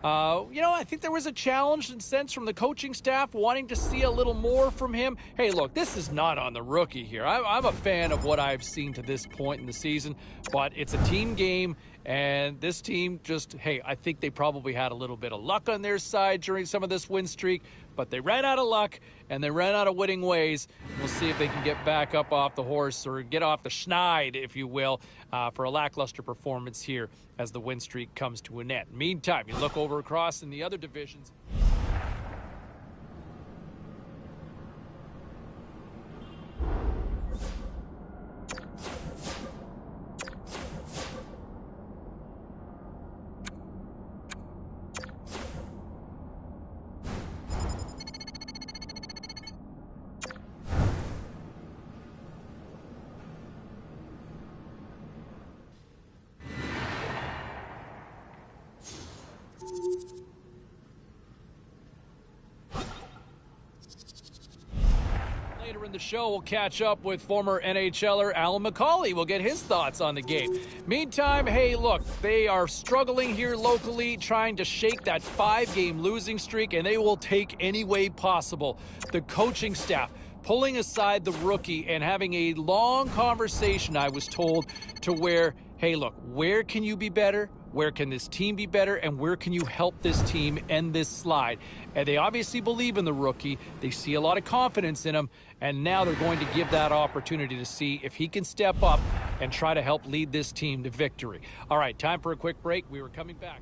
I think there was a challenge and sense from the coaching staff wanting to see a little more from him. Hey, look, this is not on the rookie here. I'm a fan of what I've seen to this point in the season, but it's a team game, and this team just, hey, I think they probably had a little bit of luck on their side during some of this win streak, but they ran out of luck, and they ran out of winning ways. We'll see if they can get back up off the horse or get off the schneid, if you will, for a lackluster performance here as the win streak comes to an end. Meantime, you look over across in the other divisions. Later in the show, we'll catch up with former NHLer Alan McCauley. We'll get his thoughts on the game. Meantime, hey, look, they are struggling here locally, trying to shake that 5-game losing streak, and they will take any way possible. The coaching staff pulling aside the rookie and having a long conversation, I was told, to where, hey, look, where can you be better? Where can this team be better, and where can you help this team end this slide? And they obviously believe in the rookie. They see a lot of confidence in him, and now they're going to give that opportunity to see if he can step up and try to help lead this team to victory. All right, time for a quick break. We were coming back.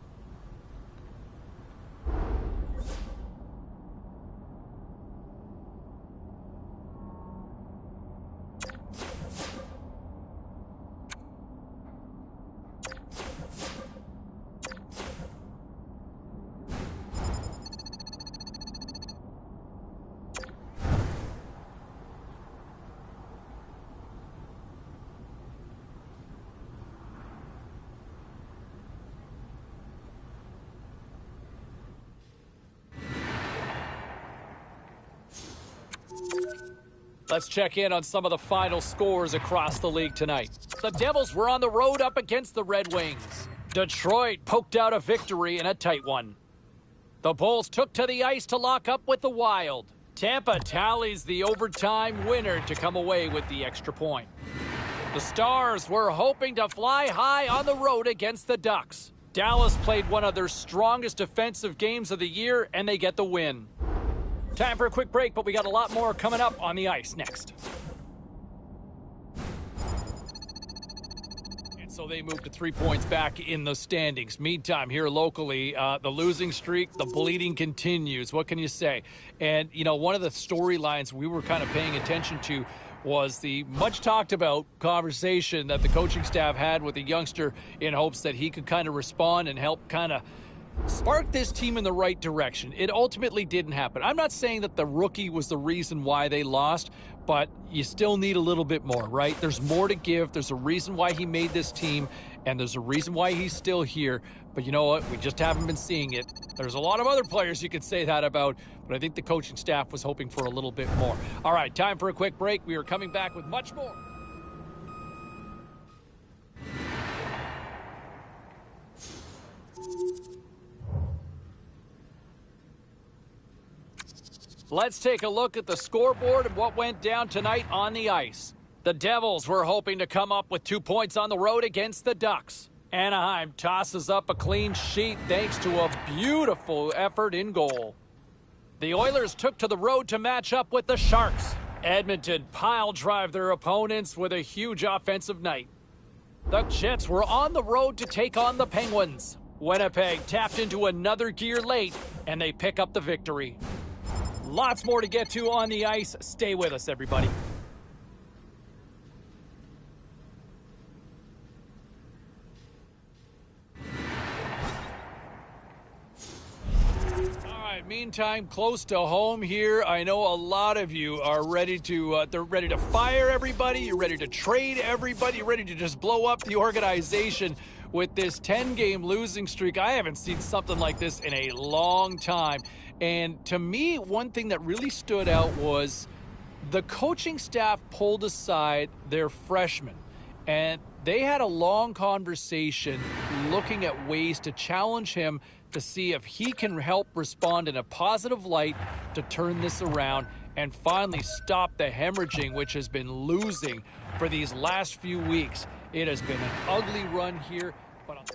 Let's check in on some of the final scores across the league tonight. The Devils were on the road up against the Red Wings. Detroit poked out a victory in a tight one. The Bulls took to the ice to lock up with the Wild. Tampa tallies the overtime winner to come away with the extra point. The Stars were hoping to fly high on the road against the Ducks. Dallas played one of their strongest defensive games of the year, and they get the win. Time for a quick break, but we got a lot more coming up on the ice next. And so they move to 3 points back in the standings. Meantime, here locally, the losing streak, the bleeding continues. What can you say? And, one of the storylines we were kind of paying attention to was the much talked about conversation that the coaching staff had with the youngster in hopes that he could kind of respond and help kind of spark this team in the right direction. It ultimately didn't happen. I'm not saying that the rookie was the reason why they lost, but you still need a little bit more, right? There's more to give. There's a reason why he made this team, and there's a reason why he's still here. But you know what? We just haven't been seeing it. There's a lot of other players you could say that about, but I think the coaching staff was hoping for a little bit more. All right, time for a quick break. We are coming back with much more. Let's take a look at the scoreboard and what went down tonight on the ice. The Devils were hoping to come up with 2 points on the road against the Ducks. Anaheim tosses up a clean sheet thanks to a beautiful effort in goal. The Oilers took to the road to match up with the Sharks. Edmonton pile drive their opponents with a huge offensive night. The Jets were on the road to take on the Penguins. Winnipeg tapped into another gear late, and they pick up the victory. Lots more to get to on the ice. Stay with us, everybody. All right, meantime, close to home here. I know a lot of you are ready to they're ready to fire everybody. You're ready to trade everybody. You're ready to just blow up the organization with this 10-game losing streak. I haven't seen something like this in a long time. And to me, one thing that really stood out was the coaching staff pulled aside their freshmen, and they had a long conversation looking at ways to challenge him to see if he can help respond in a positive light to turn this around and finally stop the hemorrhaging, which has been losing for these last few weeks. It has been an ugly run here, but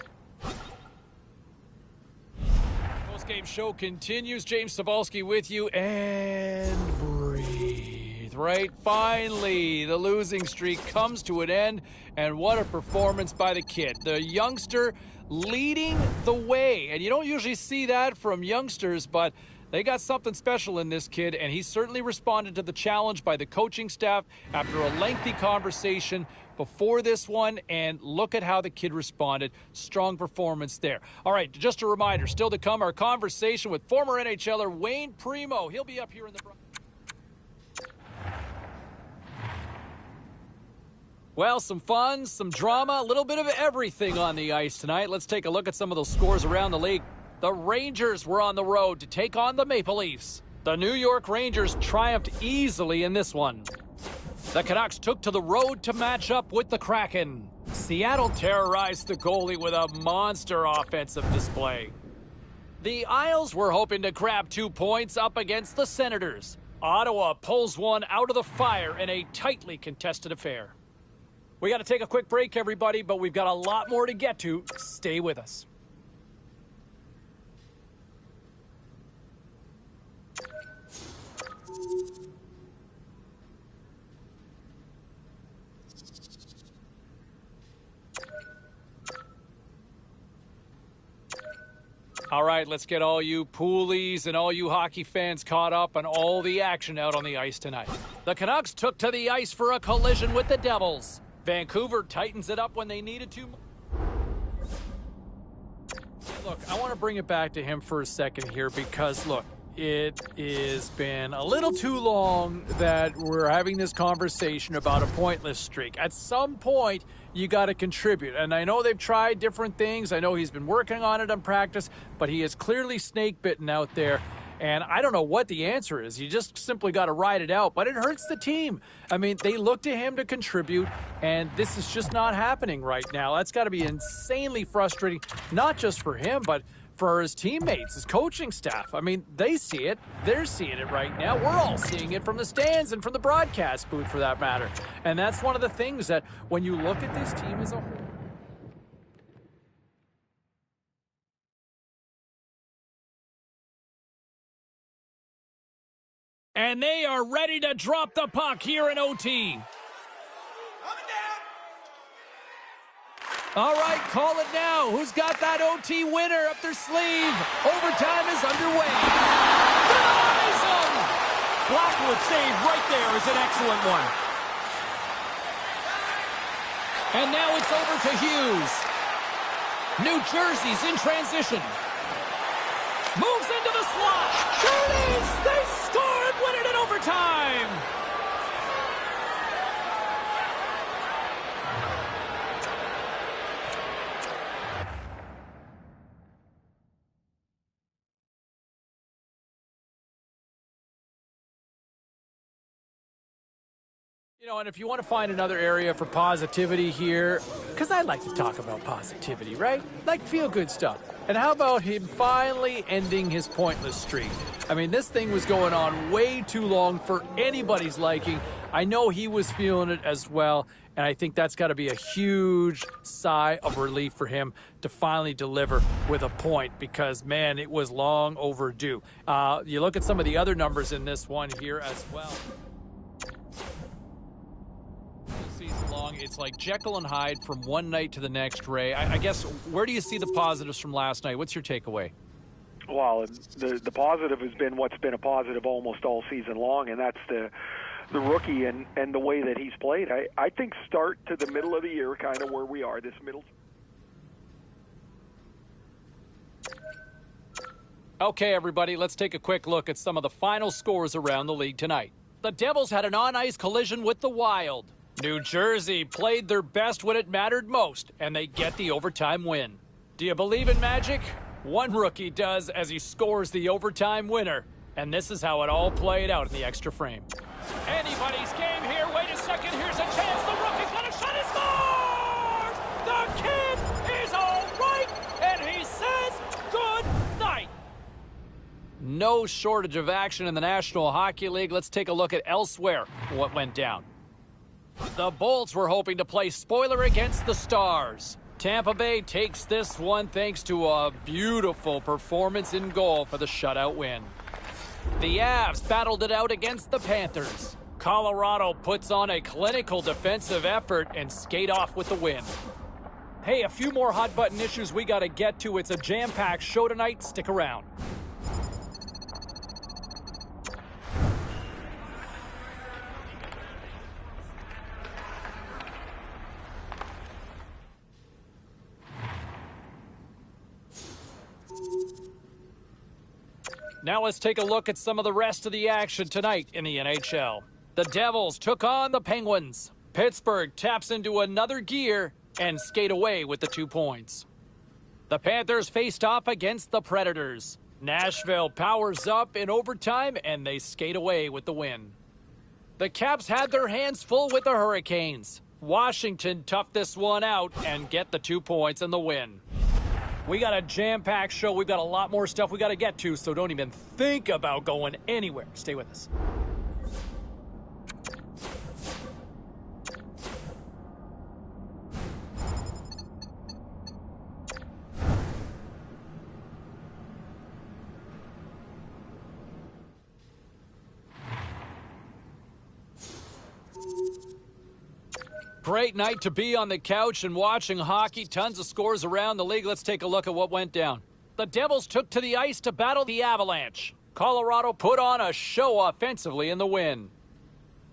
post-game show continues. James Cybulski with you, and breathe, right? Finally, the losing streak comes to an end, and what a performance by the kid. The youngster leading the way, and you don't usually see that from youngsters, but they got something special in this kid, and he certainly responded to the challenge by the coaching staff after a lengthy conversation before this one, and look at how the kid responded. Strong performance there. All right, just a reminder, still to come, our conversation with former NHLer Wayne Primeau. He'll be up here in the... Well, some fun, some drama, a little bit of everything on the ice tonight. Let's take a look at some of those scores around the league. The Rangers were on the road to take on the Maple Leafs. The New York Rangers triumphed easily in this one. The Canucks took to the road to match up with the Kraken. Seattle terrorized the goalie with a monster offensive display. The Isles were hoping to grab 2 points up against the Senators. Ottawa pulls one out of the fire in a tightly contested affair. We got to take a quick break, everybody, but we've got a lot more to get to. Stay with us. All right, let's get all you poolies and all you hockey fans caught up on all the action out on the ice tonight. The Canucks took to the ice for a collision with the Devils. Vancouver tightens it up when they needed to. Look, I want to bring it back to him for a second here because, look, it has been a little too long that we're having this conversation about a pointless streak. At some point, you got to contribute. And I know they've tried different things. I know he's been working on it in practice, but he is clearly snake bitten out there. And I don't know what the answer is. You just simply got to ride it out, but it hurts the team. I mean, they look to him to contribute, and this is just not happening right now. That's got to be insanely frustrating, not just for him, but for his teammates, his coaching staff. I mean, they see it. They're seeing it right now. We're all seeing it from the stands and from the broadcast booth, for that matter. And that's one of the things that when you look at this team as a whole, and they are ready to drop the puck here in OT. All right, call it now. Who's got that OT winner up their sleeve? Overtime is underway. Denies him! Blackwood's save right there is an excellent one. And now it's over to Hughes. New Jersey's in transition. Moves into the slot. There it is! They score and win it in overtime! You know, and if you want to find another area for positivity here, because I like to talk about positivity, right? Like feel-good stuff. And how about him finally ending his pointless streak? I mean, this thing was going on way too long for anybody's liking. I know he was feeling it as well, and I think that's got to be a huge sigh of relief for him to finally deliver with a point because, man, it was long overdue. You look at some of the other numbers in this one here as well. Season long, it's like Jekyll and Hyde from one night to the next, Ray. I guess, where do you see the positives from last night? What's your takeaway? Well, the positive has been what's been a positive almost all season long, and that's the rookie and the way that he's played. I think start to the middle of the year, kind of where we are, this middle. Okay, everybody, let's take a quick look at some of the final scores around the league tonight. The Devils had an on-ice collision with the Wild. New Jersey played their best when it mattered most, and they get the overtime win. Do you believe in magic? One rookie does as he scores the overtime winner. And this is how it all played out in the extra frame. Anybody's game here. Wait a second. Here's a chance. The rookie's got a shot. He scores! The kid is all right, and he says No shortage of action in the National Hockey League. Let's take a look at elsewhere what went down. The Bolts were hoping to play spoiler against the Stars. Tampa Bay takes this one thanks to a beautiful performance in goal for the shutout win. The Avs battled it out against the Panthers. Colorado puts on a clinical defensive effort and skate off with the win. Hey, a few more hot-button issues we got to get to. It's a jam-packed show tonight. Stick around. Now let's take a look at some of the rest of the action tonight in the NHL. The Devils took on the Penguins. Pittsburgh taps into another gear and skate away with the 2 points. The Panthers faced off against the Predators. Nashville powers up in overtime and they skate away with the win. The Caps had their hands full with the Hurricanes. Washington toughed this one out and get the 2 points and the win. We got a jam-packed show. We've got a lot more stuff we got to get to, so don't even think about going anywhere. Stay with us. Great night to be on the couch and watching hockey. Tons of scores around the league. Let's take a look at what went down. The Devils took to the ice to battle the Avalanche. Colorado put on a show offensively in the win.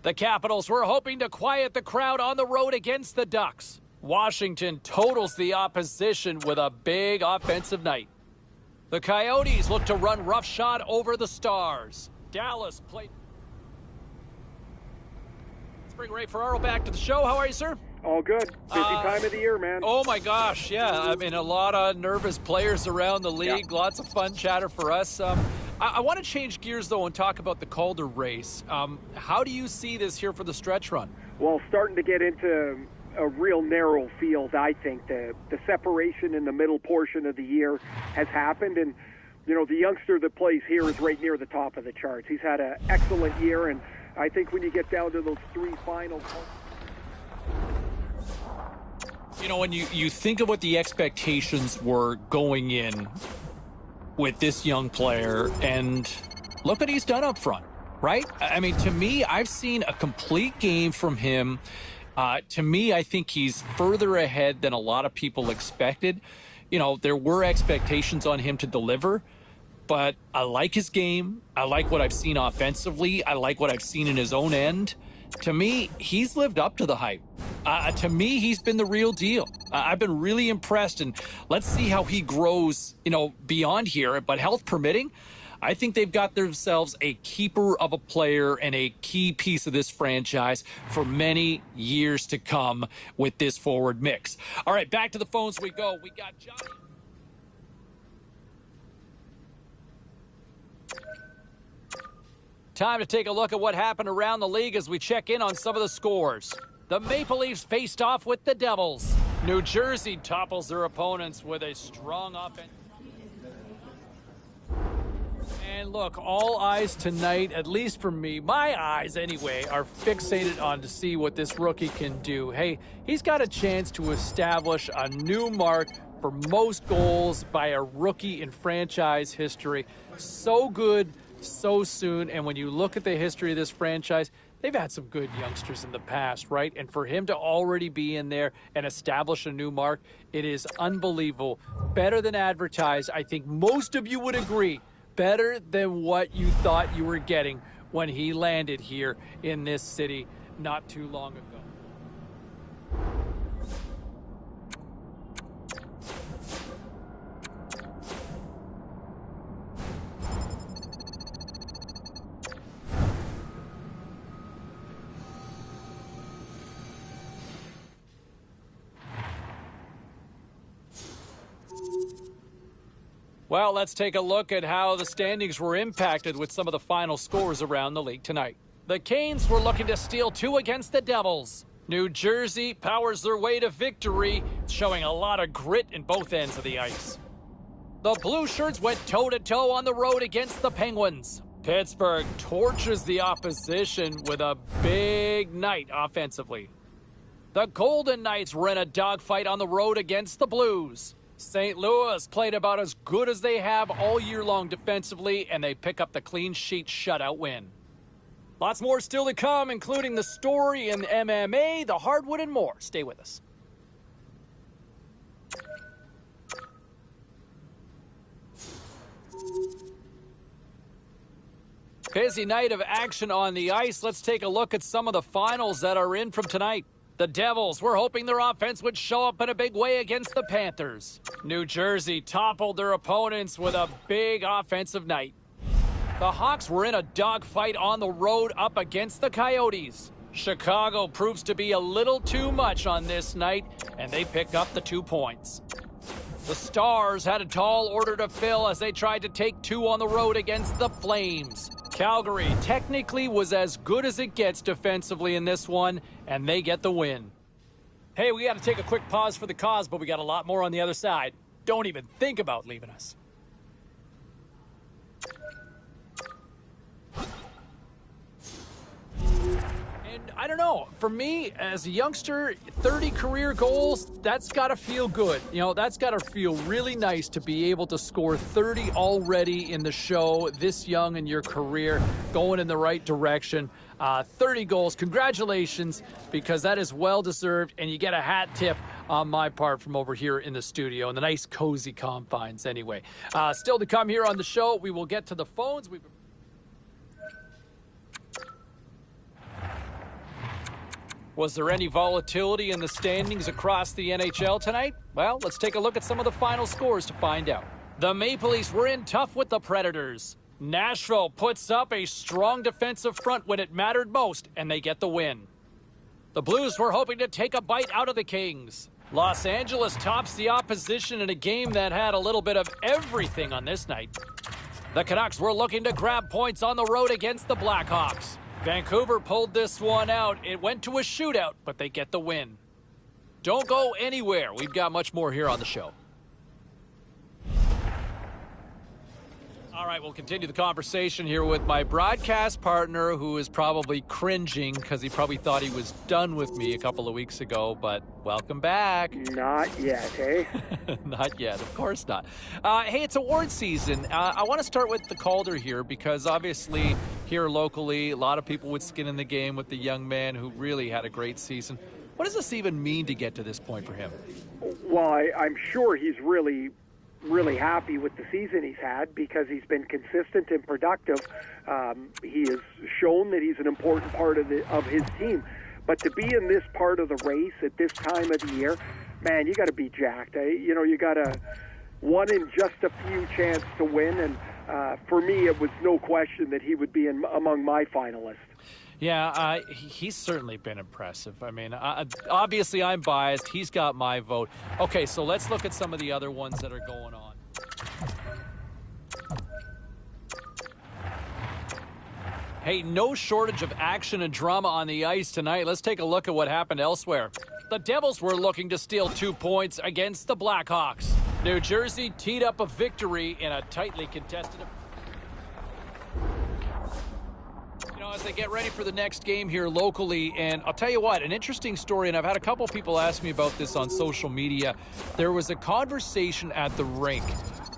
The Capitals were hoping to quiet the crowd on the road against the Ducks. Washington totals the opposition with a big offensive night. The Coyotes look to run roughshod over the Stars. Dallas played. Bring Ray Ferraro back to the show. How are you, sir? All good. Busy time of the year, man. Oh, my gosh, yeah. I mean, a lot of nervous players around the league. Yeah. Lots of fun chatter for us. I want to change gears, though, and talk about the Calder race. How do you see this here for the stretch run? Well, starting to get into a real narrow field, I think. The separation in the middle portion of the year has happened, and, you know, the youngster that plays here is right near the top of the charts. He's had an excellent year, and I think when you get down to those three finals. You know, when you think of what the expectations were going in with this young player, and look what he's done up front, right? I mean, to me, I've seen a complete game from him. To me, I think he's further ahead than a lot of people expected. You know, there were expectations on him to deliver. But I like his game. I like what I've seen offensively. I like what I've seen in his own end. To me, he's lived up to the hype. To me, he's been the real deal. I've been really impressed, and let's see how he grows, you know, beyond here. But health permitting, I think they've got themselves a keeper of a player and a key piece of this franchise for many years to come with this forward mix. All right, back to the phones we go. We got Johnny. Time to take a look at what happened around the league as we check in on some of the scores. The Maple Leafs faced off with the Devils. New Jersey topples their opponents with a strong offense. And look, all eyes tonight, at least for me, my eyes anyway, are fixated on to see what this rookie can do. Hey, he's got a chance to establish a new mark for most goals by a rookie in franchise history. So good, so soon, and when you look at the history of this franchise, they've had some good youngsters in the past, right? And for him to already be in there and establish a new mark, it is unbelievable. Better than advertised. I think most of you would agree. Better than what you thought you were getting when he landed here in this city not too long ago. Well, let's take a look at how the standings were impacted with some of the final scores around the league tonight. The Canes were looking to steal 2 against the Devils. New Jersey powers their way to victory, showing a lot of grit in both ends of the ice. The Blue Shirts went toe-to-toe on the road against the Penguins. Pittsburgh torches the opposition with a big night offensively. The Golden Knights were in a dogfight on the road against the Blues. St. Louis played about as good as they have all year long defensively, and they pick up the clean sheet shutout win. Lots more still to come, including the story in MMA, the hardwood, and more. Stay with us. Busy night of action on the ice. Let's take a look at some of the finals that are in from tonight. The Devils were hoping their offense would show up in a big way against the Panthers. New Jersey toppled their opponents with a big offensive night. The Hawks were in a dogfight on the road up against the Coyotes. Chicago proves to be a little too much on this night, and they pick up the 2 points. The Stars had a tall order to fill as they tried to take two on the road against the Flames. Calgary technically was as good as it gets defensively in this one, and they get the win. Hey, we got to take a quick pause for the cause, but we got a lot more on the other side. Don't even think about leaving us. And I don't know, for me, as a youngster, 30 career goals, that's got to feel good. You know, that's got to feel really nice to be able to score 30 already in the show, this young in your career, going in the right direction. 30 goals, congratulations, because that is well-deserved, and you get a hat tip on my part from over here in the studio, in the nice, cozy confines anyway. Still to come here on the show, we will get to the phones. Was there any volatility in the standings across the NHL tonight? Well, let's take a look at some of the final scores to find out. The Maple Leafs were in tough with the Predators. Nashville puts up a strong defensive front when it mattered most, and they get the win. The Blues were hoping to take a bite out of the Kings. Los Angeles tops the opposition in a game that had a little bit of everything on this night. The Canucks were looking to grab points on the road against the Blackhawks. Vancouver pulled this one out. It went to a shootout, but they get the win. Don't go anywhere. We've got much more here on the show. All right, we'll continue the conversation here with my broadcast partner, who is probably cringing because he probably thought he was done with me a couple of weeks ago, but welcome back. Not yet, eh? Not yet, of course not. Hey, it's award season. I want to start with the Calder here because obviously here locally, a lot of people with skin in the game with the young man who really had a great season. What does this even mean to get to this point for him? Well, I'm sure he's really happy with the season he's had because he's been consistent and productive. He has shown that he's an important part of his team. But to be in this part of the race at this time of the year, man, you got to be jacked. You got a one in just a few chance to win. And for me, it was no question that he would be among my finalists. Yeah, he's certainly been impressive. I mean, obviously I'm biased. He's got my vote. Okay, so let's look at some of the other ones that are going on. Hey, no shortage of action and drama on the ice tonight. Let's take a look at what happened elsewhere. The Devils were looking to steal 2 points against the Blackhawks. New Jersey teed up a victory in a tightly contested... as they get ready for the next game here locally. And I'll tell you what, an interesting story, and I've had a couple people ask me about this on social media. There was a conversation at the rink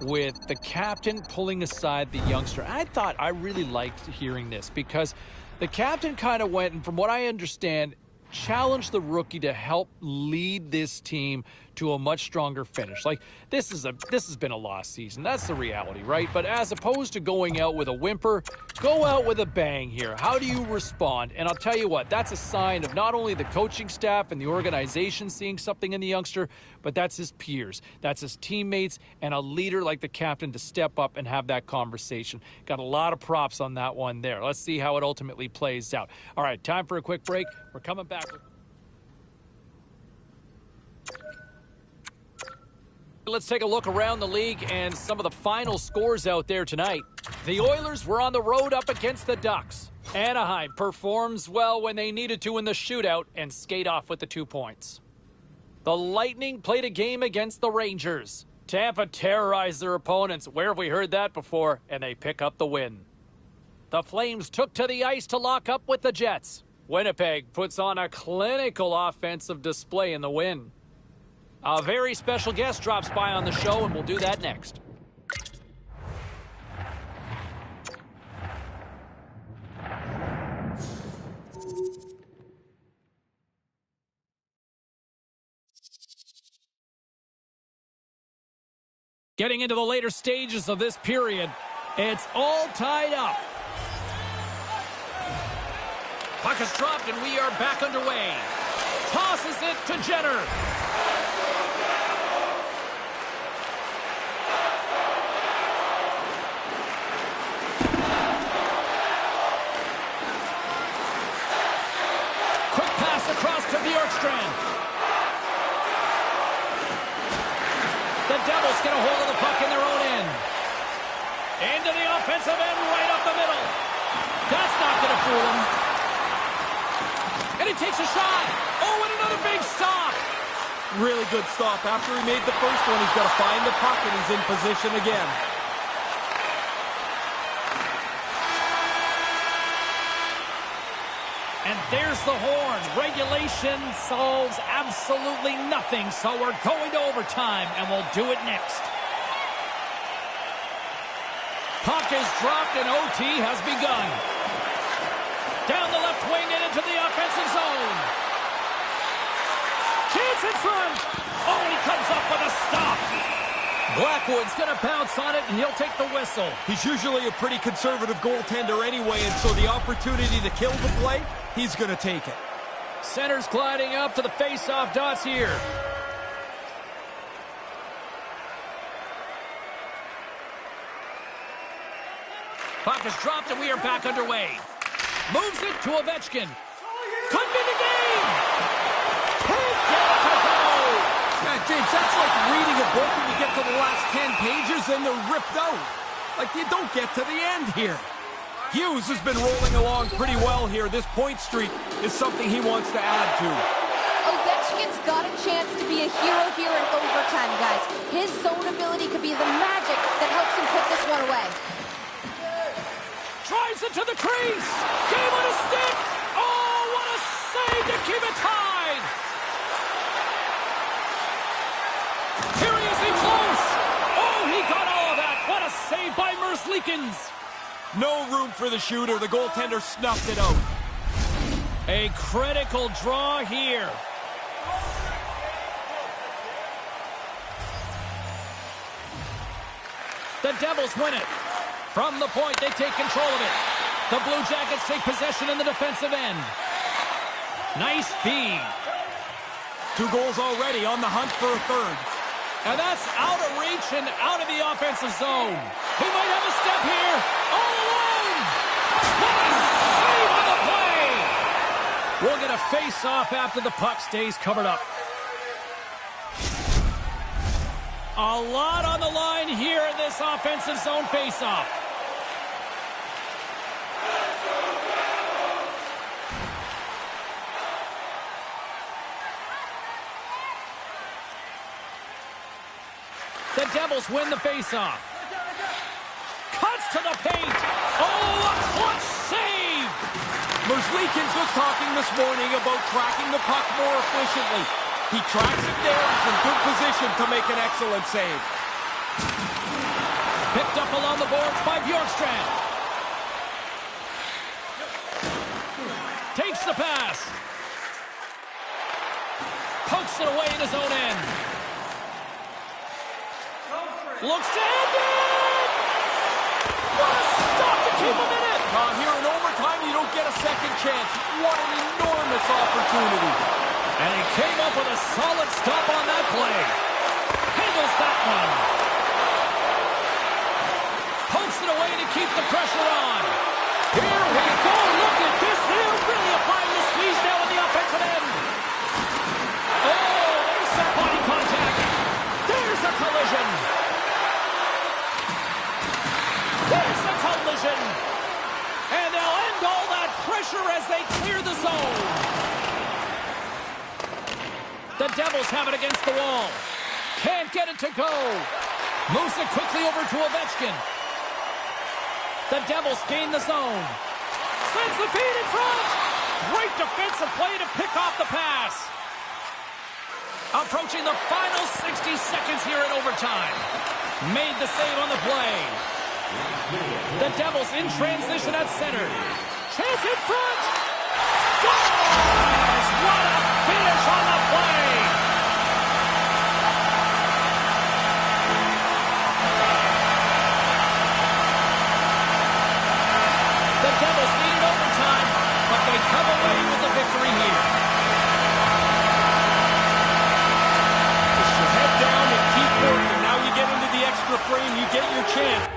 with the captain pulling aside the youngster. I really liked hearing this because the captain kind of went, and from what I understand, challenged the rookie to help lead this team to a much stronger finish. Like, this has been a lost season. That's the reality, right? But as opposed to going out with a whimper, go out with a bang here. How do you respond? And I'll tell you what, that's a sign of not only the coaching staff and the organization seeing something in the youngster, but that's his peers. That's his teammates and a leader like the captain to step up and have that conversation. Got a lot of props on that one there. Let's see how it ultimately plays out. All right, time for a quick break. We're coming back with... Let's take a look around the league and some of the final scores out there tonight. The Oilers were on the road up against the Ducks. Anaheim performs well when they needed to in the shootout and skate off with the 2 points. The Lightning played a game against the Rangers. Tampa terrorized their opponents. Where have we heard that before? And they pick up the win. The Flames took to the ice to lock up with the Jets. Winnipeg puts on a clinical offensive display in the win. A very special guest drops by on the show, and we'll do that next. Getting into the later stages of this period, it's all tied up. Puck is dropped, and we are back underway. Tosses it to Jenner. Quick pass across to Bjorkstrand. The Devils get a hold of the puck in their own end. Into the offensive end, right up the middle. That's not going to fool him. And he takes a shot. Oh, and another big stop. Really good stop. After he made the first one, he's got to find the puck, and he's in position again. And there's the horn. Regulation solves absolutely nothing, so we're going to overtime, and we'll do it next. Puck is dropped, and OT has begun. Down the left wing and into the offensive zone. Chance in front. Oh, he comes up with a stop. Blackwood's going to pounce on it, and he'll take the whistle. He's usually a pretty conservative goaltender anyway, and so the opportunity to kill the play, he's going to take it. Center's gliding up to the face-off dots here. Puck is dropped, and we are back underway. Moves it to Ovechkin. Could be the game. Can't get it to go. Yeah, James, that's like reading a book and you get to the last 10 pages and they're ripped out. Like, you don't get to the end here. Hughes has been rolling along pretty well here. This point streak is something he wants to add to. Ovechkin's got a chance to be a hero here in overtime, guys. His zone ability could be the magic that helps him put this one away. Drives it to the crease. Game on a stick. Oh, what a save to keep it tied. Curiously close. Oh, he got all of that. What a save by Merzlikins. No room for the shooter. The goaltender snuffed it out. A critical draw here. The Devils win it. From the point, they take control of it. The Blue Jackets take possession in the defensive end. Nice feed. 2 goals already, on the hunt for a third. And that's out of reach and out of the offensive zone. He might have a step here. All alone. What a save on the play. We'll get a face-off after the puck stays covered up. A lot on the line here in this offensive zone face-off. The Devils win the face-off. Cuts to the paint. Oh, a clutch save. Merzlikins was talking this morning about tracking the puck more efficiently. He tracks it there. He's in good position to make an excellent save. Picked up along the boards by Bjorkstrand. Takes the pass. Pokes it away in his own end. Looks to end it! What a stop to keep him in it! Here in overtime, you don't get a second chance. What an enormous opportunity. And he came up with a solid stop on that play. Handles that one. Pokes it away to keep the pressure on. Here we go. Look at this. They're really applying the squeeze down on the offensive end. Oh, there's some body contact. There's a collision. There's a collision. And they'll end all that pressure as they clear the zone. The Devils have it against the wall. Can't get it to go. Moves it quickly over to Ovechkin. The Devils gain the zone. Sends the feed in front. Great defensive play to pick off the pass. Approaching the final 60 seconds here in overtime. Made the save on the play. The Devils in transition at center. Chance in front. Scores! What a finish on the play! The Devils needed overtime, but they come away with the victory here. Just your head down and keep working. Now you get into the extra frame, you get your chance.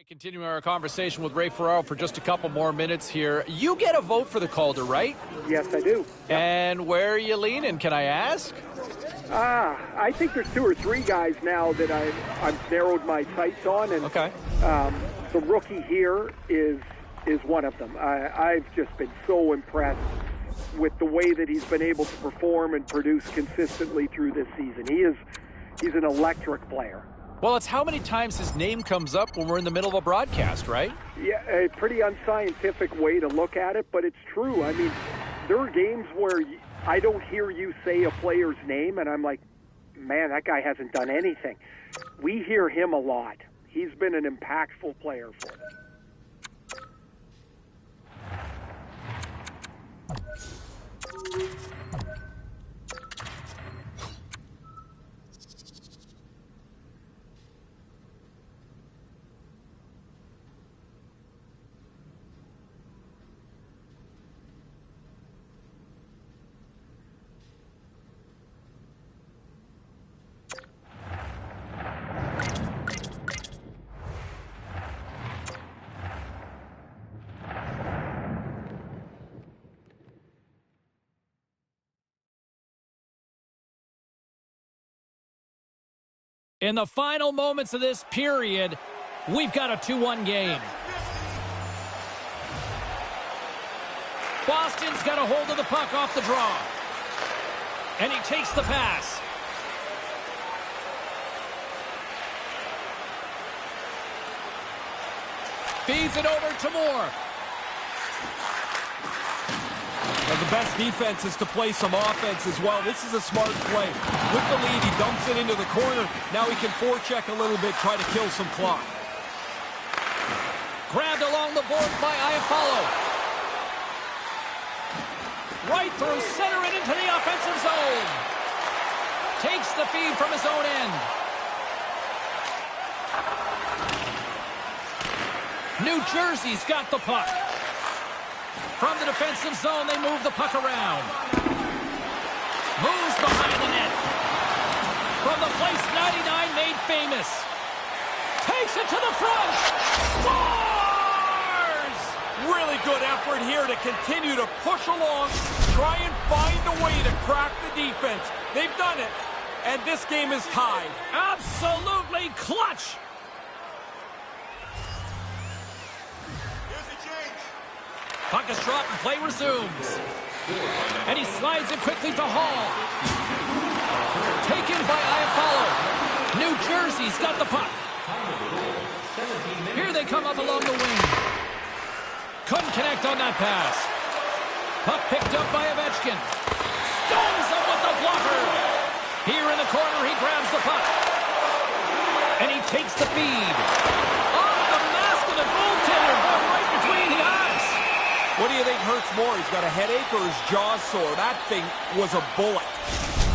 Continuing our conversation with Ray Ferraro for just a couple more minutes here. You get a vote for the Calder, right? Yes, I do. And where are you leaning, can I ask? I think there's 2 or 3 guys now that I've narrowed my sights on, and Okay. the rookie here is one of them. I've just been so impressed with the way that he's been able to perform and produce consistently through this season. He's an electric player. Well, it's how many times his name comes up when we're in the middle of a broadcast, right? Yeah, a pretty unscientific way to look at it, but it's true. I mean, there are games where I don't hear you say a player's name, and I'm like, man, that guy hasn't done anything. We hear him a lot. He's been an impactful player for us. In the final moments of this period, we've got a 2-1 game. Boston's got a hold of the puck off the draw. And he takes the pass. Feeds it over to Moore. Well, the best defense is to play some offense as well. This is a smart play. With the lead, he dumps it into the corner. Now he can forecheck a little bit, try to kill some clock. Grabbed along the board by Iafallo. Right through center and into the offensive zone. Takes the feed from his own end. New Jersey's got the puck. From the defensive zone, they move the puck around. Moves behind the net. From the place 99 made famous. Takes it to the front. Scores! Really good effort here to continue to push along, try and find a way to crack the defense. They've done it, and this game is tied. Absolutely clutch! Puck is dropped and play resumes. And he slides it quickly to Hall. Taken by Iafallo. New Jersey's got the puck. Here they come up along the wing. Couldn't connect on that pass. Puck picked up by Ovechkin. Stones up with the blocker. Here in the corner, he grabs the puck. And he takes the feed. Oh, the mask of the goaltender got right between the eyes. What do you think hurts more? He's got a headache or his jaw sore? That thing was a bullet.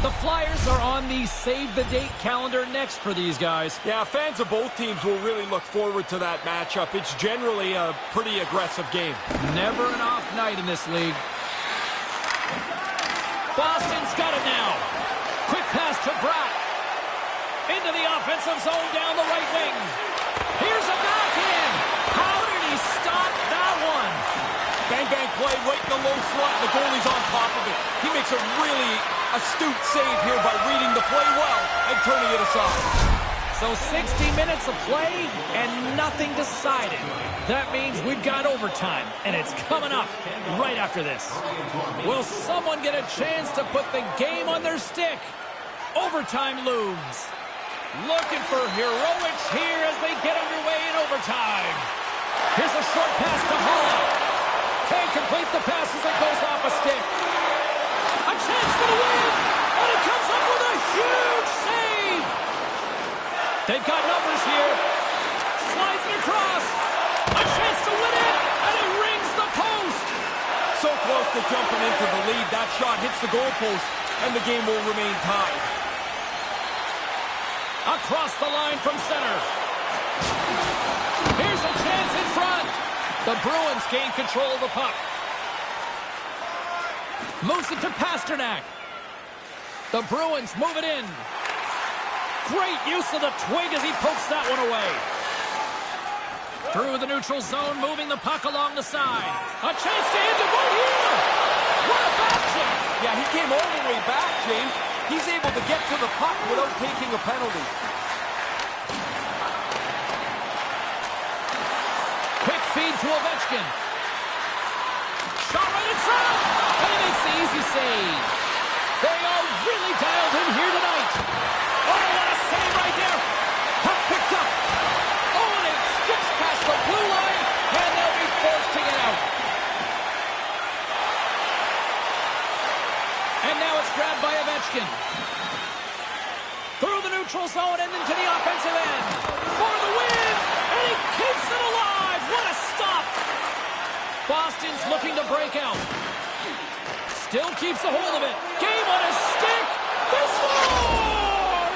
The Flyers are on the save-the-date calendar next for these guys. Yeah, fans of both teams will really look forward to that matchup. It's generally a pretty aggressive game. Never an off night in this league. Boston's got it now. Quick pass to Bratt. Into the offensive zone down the right wing. Here's a backhand. How did he stop that one? Bang-bang play right in the low slot. The goalie's on top of it. He makes a really astute save here by reading the play well and turning it aside. So 60 minutes of play and nothing decided. That means we've got overtime, and it's coming up right after this. Will someone get a chance to put the game on their stick? Overtime looms. Looking for heroics here as they get underway in overtime. Here's a short pass to Hall. Can't complete the pass as it goes off a stick. A chance for the win, and it comes up with a huge save. They've got numbers here. Slides it across. A chance to win it, and it rings the post. So close to jumping into the lead. That shot hits the goalpost, and the game will remain tied. Across the line from center. Here's a chance in front. The Bruins gain control of the puck. Moves it to Pasternak. The Bruins move it in. Great use of the twig as he pokes that one away. Through the neutral zone, moving the puck along the side. A chance to end it right here. What a back check. Yeah, he came all the way back, James. He's able to get to the puck without taking a penalty. Quick feed to Ovechkin. Shot right in front. And he makes the easy save. They are really dialed in here tonight. Oh, what a save right there. Puck picked up. Oh, and it skips past the blue line, and they'll be forced to get out. And now it's grabbed by Ovechkin. Through the neutral zone and into the offensive end. For the win, and he keeps it alive. What a stop. Boston's looking to break out. Still keeps a hold of it. Game on his stick. They score!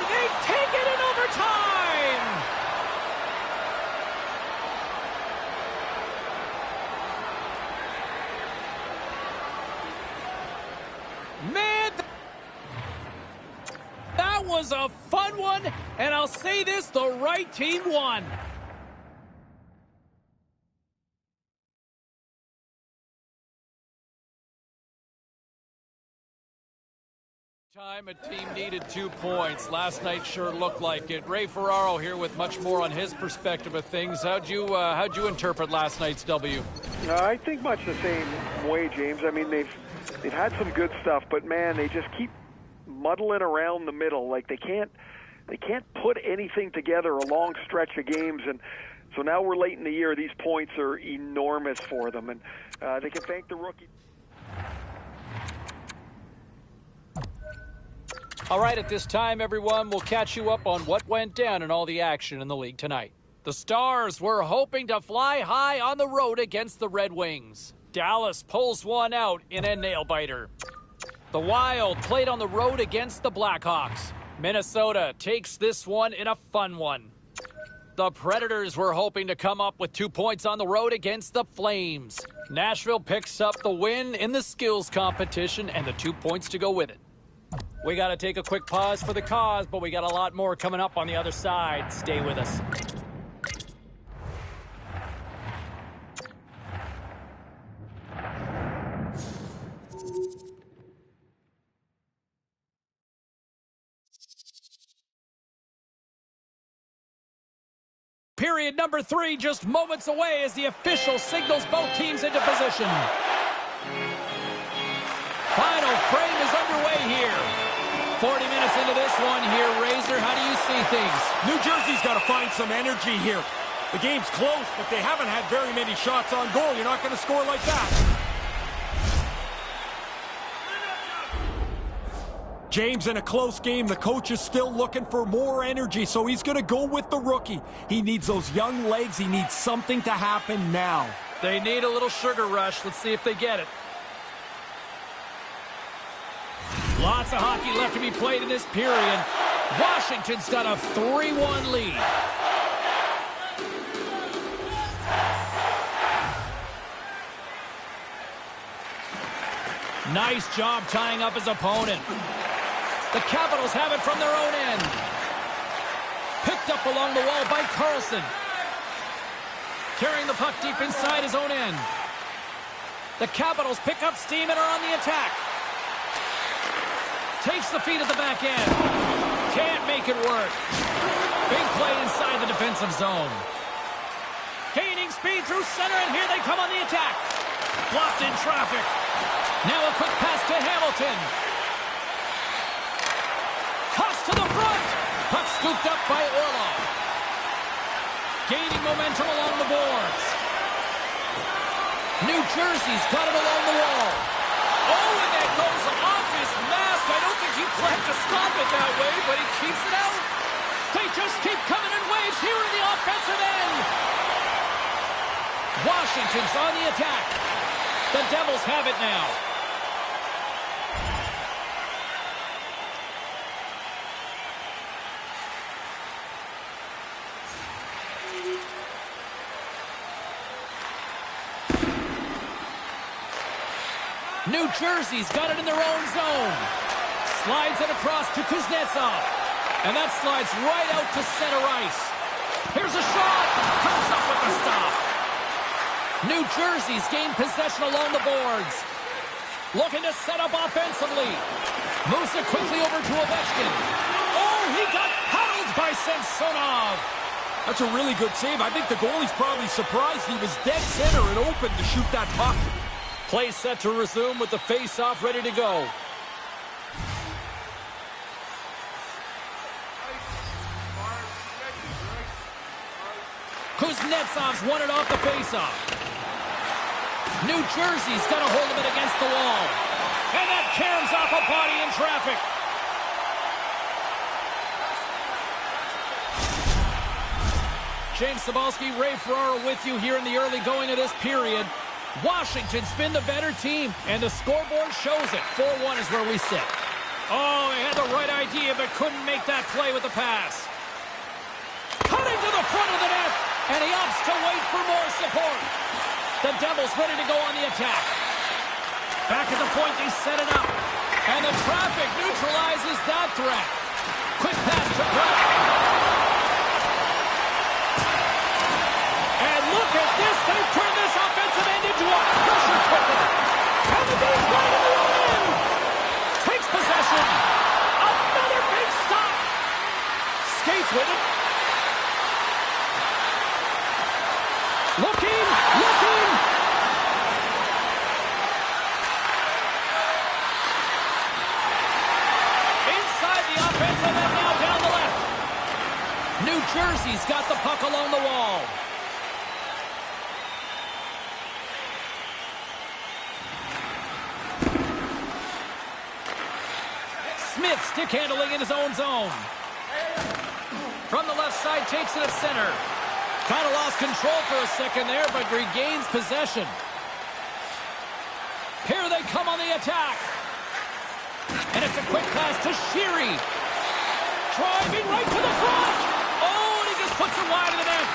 They take it in overtime! Man, that was a fun one, and I'll say this, the right team won. Time a team needed 2 points. Last night sure looked like it. Ray Ferraro here with much more on his perspective of things. How'd you interpret last night's W? I think much the same way, James. I mean, they've had some good stuff, but man, they just keep muddling around the middle. Like they can't put anything together a long stretch of games, and so now we're late in the year. These points are enormous for them, and they can thank the rookie. All right, at this time, everyone, we'll catch you up on what went down in all the action in the league tonight. The Stars were hoping to fly high on the road against the Red Wings. Dallas pulls one out in a nail-biter. The Wild played on the road against the Blackhawks. Minnesota takes this one in a fun one. The Predators were hoping to come up with 2 points on the road against the Flames. Nashville picks up the win in the skills competition and the 2 points to go with it. We got to take a quick pause for the cause, but we got a lot more coming up on the other side. Stay with us. Period number 3 just moments away as the official signals both teams into position. Final frame is underway here. 40 minutes into this one here, Razor. How do you see things? New Jersey's got to find some energy here. The game's close, but they haven't had very many shots on goal. You're not going to score like that. James, in a close game, the coach is still looking for more energy, so he's going to go with the rookie. He needs those young legs. He needs something to happen now. They need a little sugar rush. Let's see if they get it. Lots of hockey left to be played in this period. Washington's got a 3-1 lead. Nice job tying up his opponent. The Capitals have it from their own end. Picked up along the wall by Carlson. Carrying the puck deep inside his own end. The Capitals pick up steam and are on the attack. Takes the feed at the back end. Can't make it work. Big play inside the defensive zone. Gaining speed through center, and here they come on the attack. Blocked in traffic. Now a quick pass to Hamilton. Toss to the front. Puck scooped up by Orlov. Gaining momentum along the boards. New Jersey's got it along the wall. Oh, and that goes off his mask. I don't think he planned to stop it that way, but he keeps it out. They just keep coming in waves here in the offensive end. Washington's on the attack. The Devils have it now. New Jersey's got it in their own zone. Slides it across to Kuznetsov. And that slides right out to center ice. Here's a shot. Comes up with the stop. New Jersey's gained possession along the boards. Looking to set up offensively. Moves it quickly over to Ovechkin. Oh, he got paddled by Samsonov. That's a really good save. I think the goalie's probably surprised he was dead center and open to shoot that puck. Play set to resume with the face-off ready to go. Kuznetsov's won it off the face-off. New Jersey's got a hold of it against the wall. And that caroms off a body in traffic. James Cybulski, Ray Ferraro with you here in the early going of this period. Washington's been the better team, and the scoreboard shows it. 4-1 is where we sit. Oh, he had the right idea, but couldn't make that play with the pass. Cutting to the front of the net, and he opts to wait for more support. The Devils ready to go on the attack. Back at the point, they set it up. And the traffic neutralizes that threat. Quick pass to Brock. And look at this. They've turned this offensive end into a pressure cooker. And the Devils right in the end. Takes possession. Another big stop. Skates with it. Looking. Inside the offensive end, now down the left. New Jersey's got the puck along the wall. Smith stick handling in his own zone. From the left side, takes it at center. Kind of lost control for a second there, but regains possession. Here they come on the attack. And it's a quick pass to Sheary. Driving right to the front. Oh, and he just puts it wide of the net.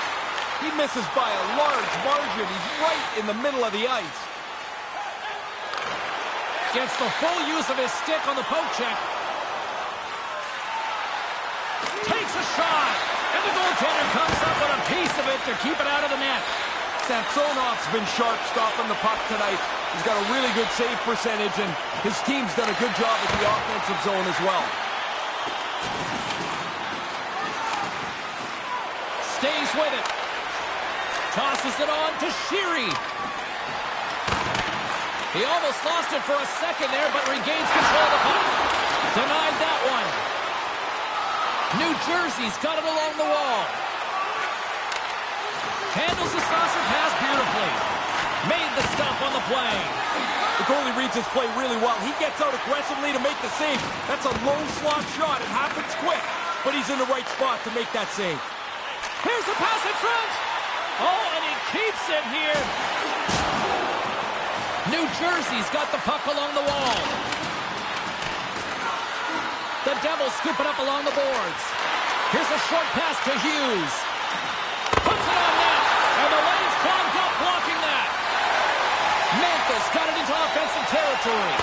He misses by a large margin. He's right in the middle of the ice. Gets the full use of his stick on the poke check. Takes a shot. And the goaltender comes up with a piece of it to keep it out of the net. Samsonov's been sharp stopping the puck tonight. He's got a really good save percentage, and his team's done a good job at the offensive zone as well. Stays with it. Tosses it on to Sheary. He almost lost it for a second there, but regains control of the puck. Denied that one. New Jersey's got it along the wall. Handles the saucer pass beautifully. Made the stop on the play. The goalie reads his play really well. He gets out aggressively to make the save. That's a low slot shot. It happens quick, but he's in the right spot to make that save. Here's the pass in front. Oh, and he keeps it here. New Jersey's got the puck along the wall. The Devils scoop it up along the boards. Here's a short pass to Hughes. Puts it on net. And the lane's clogged up blocking that. Memphis got it into offensive territory.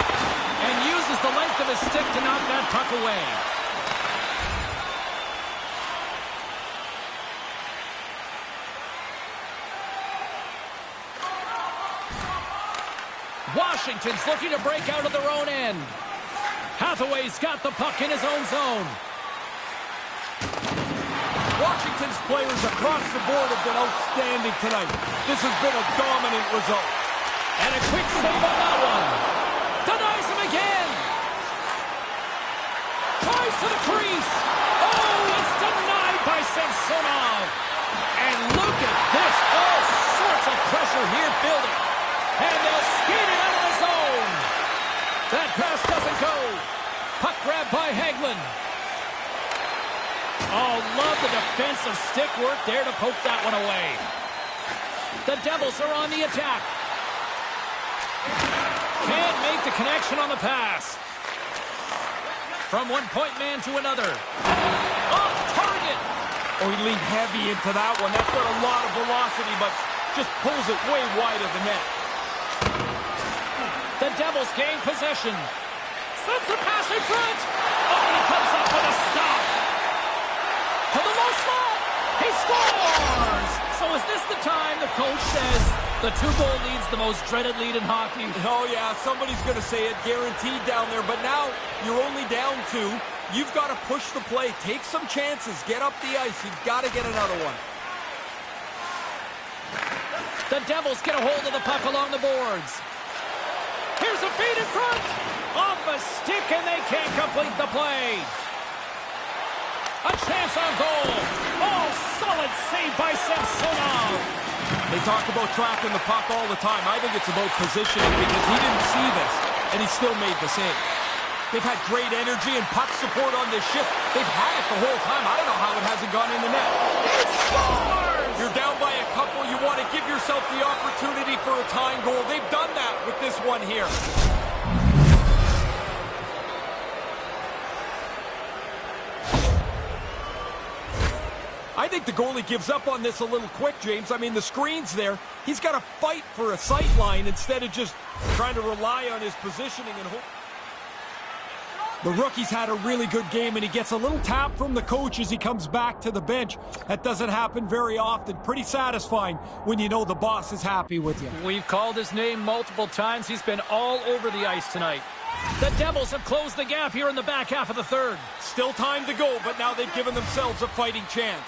And uses the length of his stick to knock that puck away. Washington's looking to break out of their own end. Hathaway's got the puck in his own zone. Washington's players across the board have been outstanding tonight. This has been a dominant result. And a quick save on that one. Denies him again. Tries to the crease. Oh, it's denied by Samsonov. And look at this. All sorts of pressure here building. And they'll skate it out of the zone. That pass doesn't go. Puck grabbed by Hagelin. Oh, love the defensive stick work there to poke that one away. The Devils are on the attack. Can't make the connection on the pass. From one-point man to another. Off target. Oh, he leaned heavy into that one. That's got a lot of velocity, but just pulls it way wide of the net. The Devils gain possession. Sends the pass in front. Oh, he comes up with a stop. To the low slot. He scores. So is this the time the coach says the 2-goal lead's the most dreaded lead in hockey? Oh, yeah, somebody's going to say it, guaranteed down there. But now you're only down 2. You've got to push the play. Take some chances. Get up the ice. You've got to get another one. The Devils get a hold of the puck along the boards. Here's a feed in front. Off a stick, and they can't complete the play. A chance on goal. Oh, solid save by Samsonov. They talk about tracking the puck all the time. I think it's about positioning because he didn't see this, and he still made the save. They've had great energy and puck support on this shift. They've had it the whole time. I don't know how it hasn't gone in the net. He scores! You're down by a couple. You want to give yourself the opportunity for a tying goal. They've done that with this one here. I think the goalie gives up on this a little quick, James. I mean, the screen's there. He's got to fight for a sight line instead of just trying to rely on his positioning and hope. The rookie's had a really good game, and he gets a little tap from the coach as he comes back to the bench. That doesn't happen very often. Pretty satisfying when you know the boss is happy with you. We've called his name multiple times. He's been all over the ice tonight. The Devils have closed the gap here in the back half of the third. Still time to go, but now they've given themselves a fighting chance.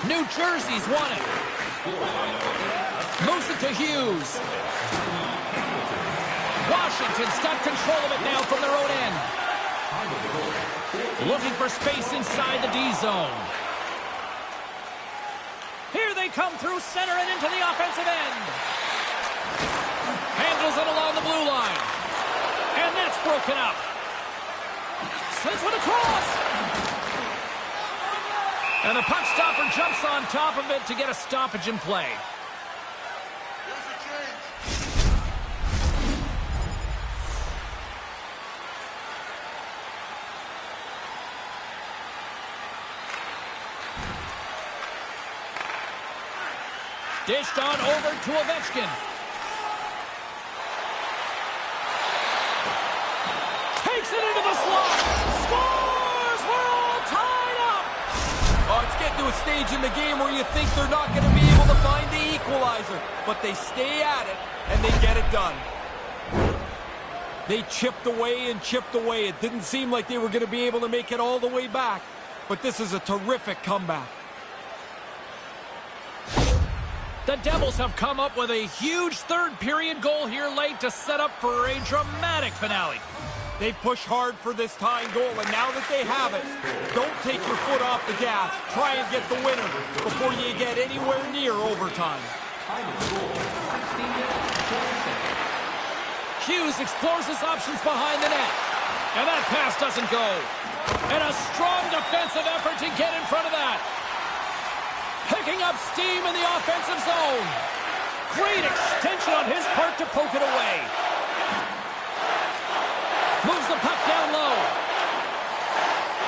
New Jersey's won it. Moves it to Hughes. Washington's got control of it now from their own end. Looking for space inside the D zone. Here they come through center and into the offensive end. Handles it along the blue line. And that's broken up. Sends one across. And the puck stopper jumps on top of it to get a stoppage in play. Dished on over to Ovechkin. Takes it into the slot. Scores! We're all tied up. Oh, it's getting to a stage in the game where you think they're not going to be able to find the equalizer. But they stay at it, and they get it done. They chipped away and chipped away. It didn't seem like they were going to be able to make it all the way back. But this is a terrific comeback. The Devils have come up with a huge third-period goal here late to set up for a dramatic finale. They've pushed hard for this tying goal, and now that they have it, don't take your foot off the gas. Try and get the winner before you get anywhere near overtime. Hughes explores his options behind the net. And that pass doesn't go. And a strong defensive effort to get in front of that. Picking up steam in the offensive zone. Great extension on his part to poke it away. Moves the puck down low.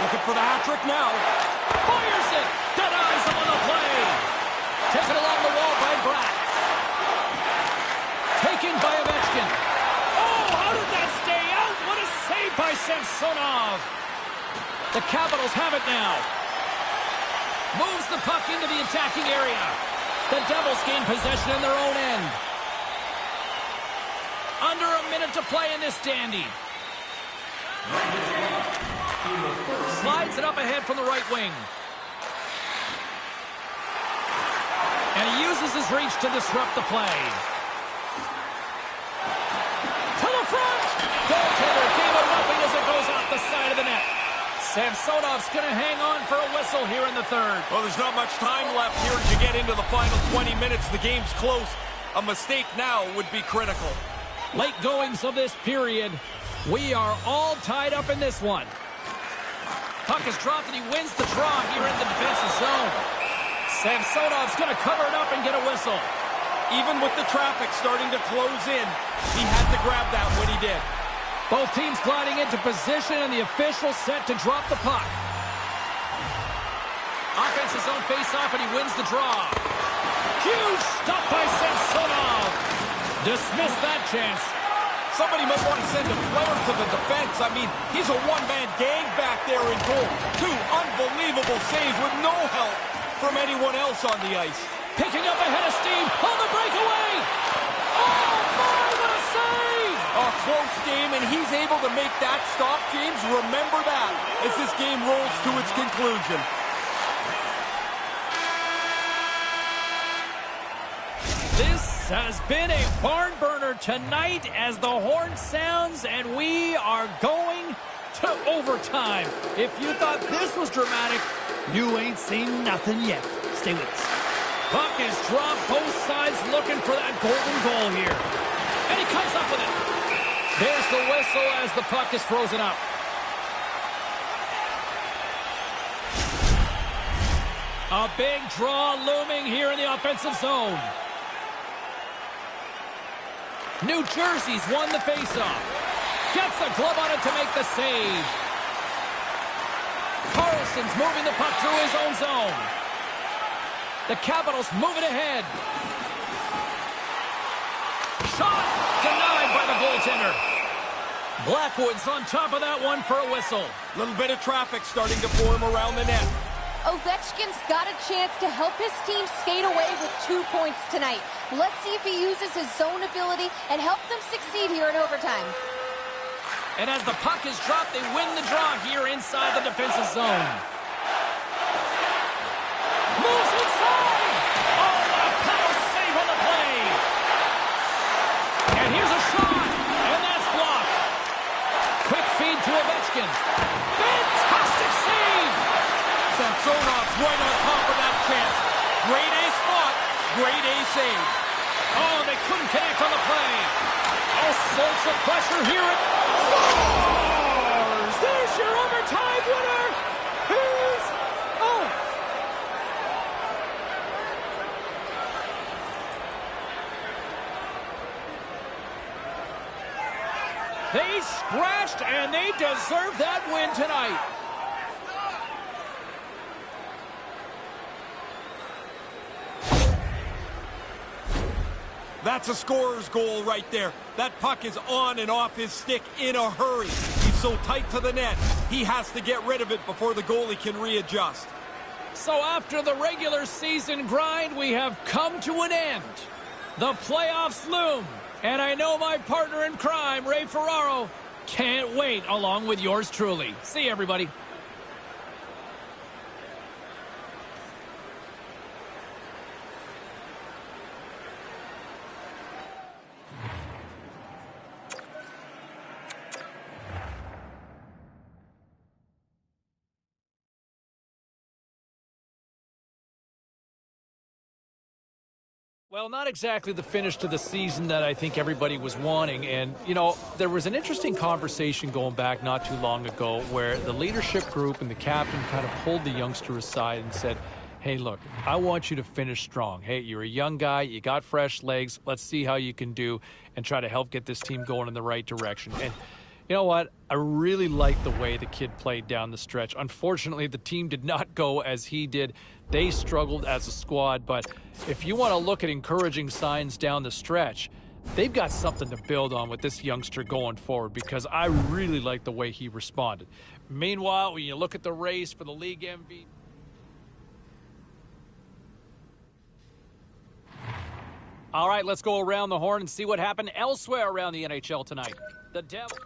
Looking for the hat trick now. Fires it. Denies him on the play. Taken along the wall by Bratt. Taken by Ovechkin. Oh, how did that stay out? What a save by Samsonov. The Capitals have it now. Moves the puck into the attacking area. The Devils gain possession in their own end. Under a minute to play in this dandy. Slides it up ahead from the right wing. And he uses his reach to disrupt the play. To the front! Goaltender gave him nothing as it goes off the side of the net. Samsonov's going to hang on for a whistle here in the third. Well, there's not much time left here as you get into the final 20 minutes. The game's close. A mistake now would be critical. Late goings of this period. We are all tied up in this one. Puck is dropped and he wins the draw here in the defensive zone. Samsonov's going to cover it up and get a whistle. Even with the traffic starting to close in, he had to grab that when he did. Both teams gliding into position and the official set to drop the puck. Offense's own face-off and he wins the draw. Huge stop by Samsonov. Dismissed that chance. Somebody might want to send a player to the defense. I mean, he's a one-man gang back there in goal. Two unbelievable saves with no help from anyone else on the ice. Picking up ahead of steam on the breakaway. Oh, my, what a save! A close game, and he's able to make that stop, James. Remember that as this game rolls to its conclusion. This has been a barn burner tonight as the horn sounds, and we are going to overtime. If you thought this was dramatic, you ain't seen nothing yet. Stay with us. Puck is dropped, both sides looking for that golden goal here. And he comes up with it. There's the whistle as the puck is frozen up. A big draw looming here in the offensive zone. New Jersey's won the faceoff. Gets a glove on it to make the save. Carlson's moving the puck through his own zone. The Capitals moving ahead. Shot denied by the goaltender. Blackwood's on top of that one for a whistle. A little bit of traffic starting to form around the net. Ovechkin's got a chance to help his team skate away with 2 points tonight. Let's see if he uses his zone ability and help them succeed here in overtime. And as the puck is dropped, they win the draw here inside the defensive zone. Moves inside! Oh, what a power save on the play! And here's a shot, and that's blocked. Quick feed to Ovechkin. Fantastic save! Samsonov's right on top of that chance. Great A spot, great A save. Oh, they couldn't connect on the play. All sorts of pressure here at Stars. There's your overtime winner. He's oh. They scratched and they deserve that win tonight. That's a scorer's goal right there. That puck is on and off his stick in a hurry. He's so tight to the net, he has to get rid of it before the goalie can readjust. So after the regular season grind, we have come to an end. The playoffs loom, and I know my partner in crime, Ray Ferraro, can't wait along with yours truly. See you, everybody. Well, not exactly the finish to the season that I think everybody was wanting. And, you know, there was an interesting conversation going back not too long ago where the leadership group and the captain kind of pulled the youngster aside and said, hey, look, I want you to finish strong. Hey, you're a young guy. You got fresh legs. Let's see how you can do and try to help get this team going in the right direction. And you know what? I really liked the way the kid played down the stretch. Unfortunately, the team did not go as he did. They struggled as a squad, but if you want to look at encouraging signs down the stretch, they've got something to build on with this youngster going forward because I really like the way he responded. Meanwhile, when you look at the race for the league MVP, all right, let's go around the horn and see what happened elsewhere around the NHL tonight. The Devils.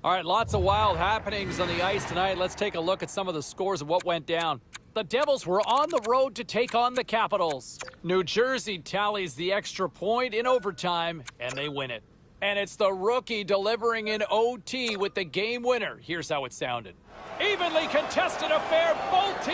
All right, lots of wild happenings on the ice tonight. Let's take a look at some of the scores of what went down. The Devils were on the road to take on the Capitals. New Jersey tallies the extra point in overtime, and they win it. And it's the rookie delivering in OT with the game winner. Here's how it sounded. Evenly contested affair. Both teams